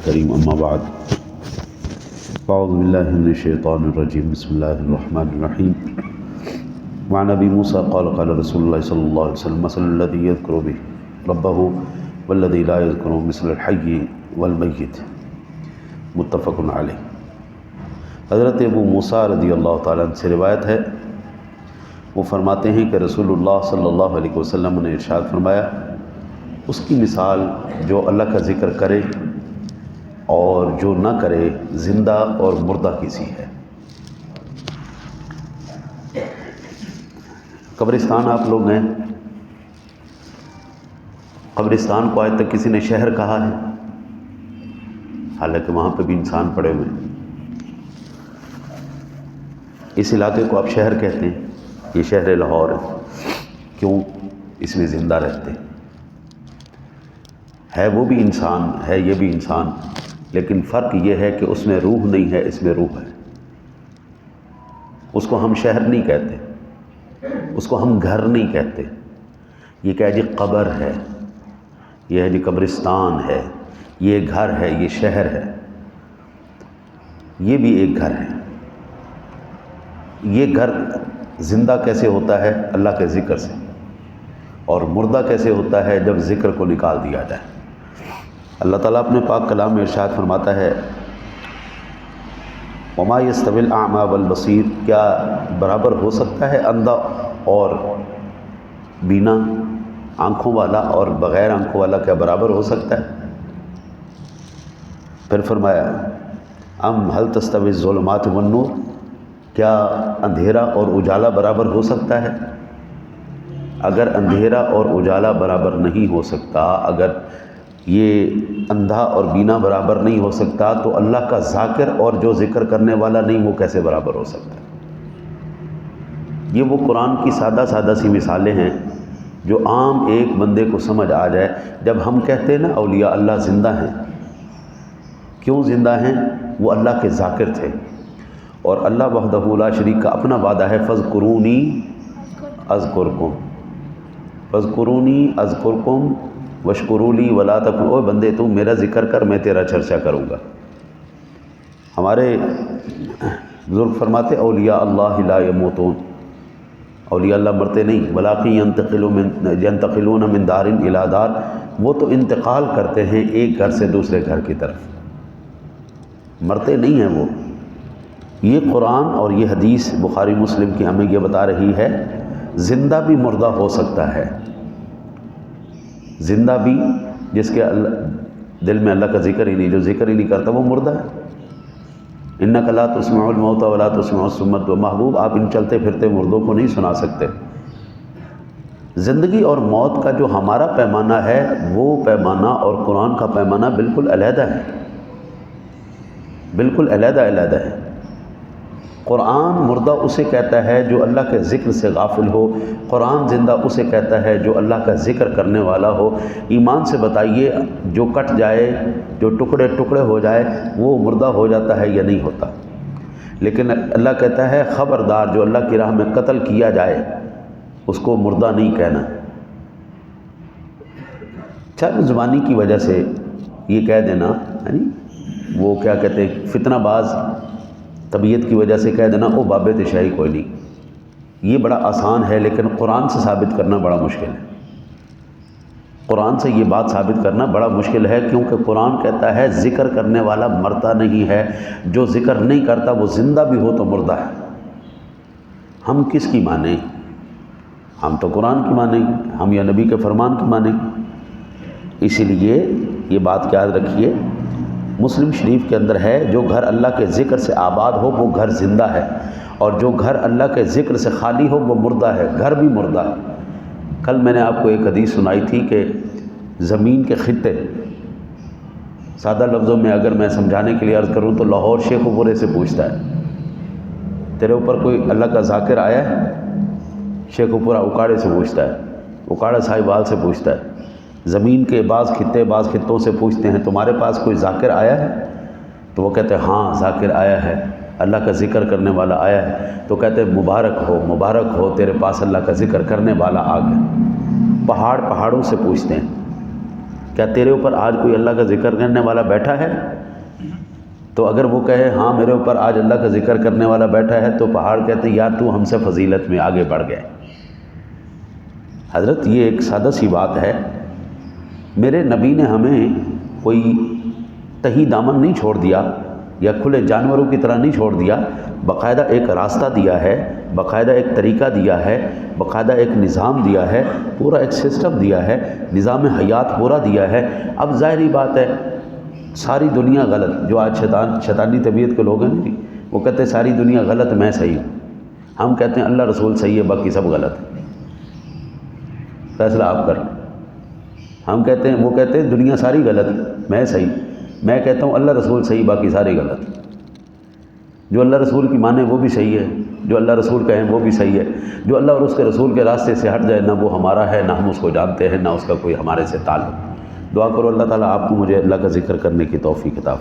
الكريم أما بعد أعوذ بالله من الشيطان الرجيم بسم الله الرحمن الرحيم وعن أبي موسى قال قال رسول الله صلى الله عليه وسلم مثل الذي يذكر به ربه والذي لا يذكر مثل الحي والمیت متفق علیہ۔ حضرت ابو موسیٰ رضی اللہ تعالیٰ عنہ سے روایت ہے، وہ فرماتے ہیں کہ رسول اللہ صلی اللہ علیہ وسلم نے ارشاد فرمایا، اس کی مثال جو اللہ کا ذکر کرے اور جو نہ کرے زندہ اور مردہ کی سی ہے۔ قبرستان آپ لوگ ہیں، قبرستان کو آج تک کسی نے شہر کہا ہے؟ حالانکہ وہاں پہ بھی انسان پڑے ہوئے ہیں۔ اس علاقے کو آپ شہر کہتے ہیں، یہ شہر لاہور ہے، کیوں؟ اس میں زندہ رہتے ہیں۔ ہے وہ بھی انسان ہے، یہ بھی انسان، لیکن فرق یہ ہے کہ اس میں روح نہیں ہے، اس میں روح ہے۔ اس کو ہم شہر نہیں کہتے، اس کو ہم گھر نہیں کہتے۔ یہ کہہ جی قبر ہے، یہ ہے جی قبرستان ہے، یہ گھر ہے، یہ شہر ہے، یہ بھی ایک گھر ہے۔ یہ گھر زندہ کیسے ہوتا ہے؟ اللہ کے ذکر سے، اور مردہ کیسے ہوتا ہے؟ جب ذکر کو نکال دیا جائے۔ اللہ تعالیٰ اپنے پاک کلام میں ارشاد فرماتا ہے، وما یستوی الاعمی والبصیر، کیا برابر ہو سکتا ہے اندھا اور بینا؟ آنکھوں والا اور بغیر آنکھوں والا کیا برابر ہو سکتا ہے؟ پھر فرمایا ام هل تستوی الظلمات والنور، کیا اندھیرا اور اجالا برابر ہو سکتا ہے؟ اگر اندھیرا اور اجالا برابر نہیں ہو سکتا، اگر یہ اندھا اور بینا برابر نہیں ہو سکتا، تو اللہ کا ذاکر اور جو ذکر کرنے والا نہیں، وہ کیسے برابر ہو سکتا ہے؟ یہ وہ قرآن کی سادہ سادہ سی مثالیں ہیں جو عام ایک بندے کو سمجھ آ جائے۔ جب ہم کہتے ہیں نا اولیاء اللہ زندہ ہیں، کیوں زندہ ہیں؟ وہ اللہ کے ذاکر تھے، اور اللہ وحدہ لا شریک کا اپنا وعدہ ہے، فاذکرونی اذکرکم، فاذکرونی اذکرکم واشکروا لی ولا تکفرون۔ اوے بندے تو میرا ذکر کر، میں تیرا چرچا کروں گا۔ ہمارے بزرگ فرماتے اولیاء اللہ لا یموتون، اولیاء اللہ مرتے نہیں، ولکن ینتقلون من دار الی دار، وہ تو انتقال کرتے ہیں ایک گھر سے دوسرے گھر کی طرف، مرتے نہیں ہیں وہ۔ یہ قرآن اور یہ حدیث بخاری مسلم کی ہمیں یہ بتا رہی ہے، زندہ بھی مردہ ہو سکتا ہے۔ زندہ بھی، جس کے دل میں اللہ کا ذکر ہی نہیں، جو ذکر ہی نہیں کرتا، وہ مردہ ہے۔ انک لا تسمع الموت ولا تسمع الصم، و محبوب آپ ان چلتے پھرتے مردوں کو نہیں سنا سکتے۔ زندگی اور موت کا جو ہمارا پیمانہ ہے، وہ پیمانہ اور قرآن کا پیمانہ بالکل علیحدہ ہے، بالکل علیحدہ علیحدہ ہے۔ قرآن مردہ اسے کہتا ہے جو اللہ کے ذکر سے غافل ہو، قرآن زندہ اسے کہتا ہے جو اللہ کا ذکر کرنے والا ہو۔ ایمان سے بتائیے، جو کٹ جائے، جو ٹکڑے ٹکڑے ہو جائے، وہ مردہ ہو جاتا ہے یا نہیں ہوتا؟ لیکن اللہ کہتا ہے خبردار، جو اللہ کی راہ میں قتل کیا جائے اس کو مردہ نہیں کہنا۔ چاہے زبانی کی وجہ سے یہ کہہ دینا، یعنی وہ کیا کہتے ہیں، فتنہ باز طبیعت کی وجہ سے کہہ دینا او بابے تشائی کوئی نہیں، یہ بڑا آسان ہے، لیکن قرآن سے ثابت کرنا بڑا مشکل ہے۔ قرآن سے یہ بات ثابت کرنا بڑا مشکل ہے، کیونکہ قرآن کہتا ہے ذکر کرنے والا مرتا نہیں ہے، جو ذکر نہیں کرتا وہ زندہ بھی ہو تو مردہ ہے۔ ہم کس کی مانیں؟ ہم تو قرآن کی مانیں گے، ہم یا نبی کے فرمان کی مانیں گے۔ اسی لیے یہ بات یاد رکھیے، مسلم شریف کے اندر ہے، جو گھر اللہ کے ذکر سے آباد ہو وہ گھر زندہ ہے، اور جو گھر اللہ کے ذکر سے خالی ہو وہ مردہ ہے، گھر بھی مردہ ہے۔ کل میں نے آپ کو ایک حدیث سنائی تھی کہ زمین کے خطے، سادہ لفظوں میں اگر میں سمجھانے کے لیے عرض کروں تو لاہور شیخ و پورے سے پوچھتا ہے، تیرے اوپر کوئی اللہ کا ذاکر آیا ہے؟ شیخ و پورہ اکاڑے سے پوچھتا ہے، اکاڑا صاحب وال سے پوچھتا ہے، زمین کے بعض خطوں سے پوچھتے ہیں تمہارے پاس کوئی ذاکر آیا ہے؟ تو وہ کہتے ہیں ہاں ذاکر آیا ہے، اللہ کا ذکر کرنے والا آیا ہے۔ تو کہتے ہیں مبارک ہو تیرے پاس اللہ کا ذکر کرنے والا آ گیا۔ پہاڑوں سے پوچھتے ہیں، کیا تیرے اوپر آج کوئی اللہ کا ذکر کرنے والا بیٹھا ہے؟ تو اگر وہ کہے ہاں میرے اوپر آج اللہ کا ذکر کرنے والا بیٹھا ہے، تو پہاڑ کہتے ہیں یار تو ہم سے فضیلت میں آگے بڑھ گئے۔ حضرت یہ ایک سادہ سی بات ہے، میرے نبی نے ہمیں کوئی تہی دامن نہیں چھوڑ دیا یا کھلے جانوروں کی طرح نہیں چھوڑ دیا، باقاعدہ ایک راستہ دیا ہے، باقاعدہ ایک طریقہ دیا ہے، باقاعدہ ایک نظام دیا ہے، پورا ایک سسٹم دیا ہے، نظام حیات پورا دیا ہے۔ اب ظاہری بات ہے ساری دنیا غلط، جو آج شیطانی طبیعت کے لوگ ہیں نا جی، وہ کہتے ہیں ساری دنیا غلط میں صحیح ہوں، ہم کہتے ہیں اللہ رسول صحیح ہے باقی سب غلط ہے، فیصلہ آپ کر لیں۔ ہم کہتے ہیں، وہ کہتے ہیں دنیا ساری غلط ہے میں صحیح، میں کہتا ہوں اللہ رسول صحیح باقی سارے غلط۔ جو اللہ رسول کی مانے وہ بھی صحیح ہے، جو اللہ رسول کہیں وہ بھی صحیح ہے، جو اللہ اور اس کے رسول کے راستے سے ہٹ جائے نہ وہ ہمارا ہے، نہ ہم اس کو جانتے ہیں، نہ اس کا کوئی ہمارے سے تعلق۔ دعا کرو اللہ تعالیٰ آپ کو مجھے اللہ کا ذکر کرنے کی توفیق عطا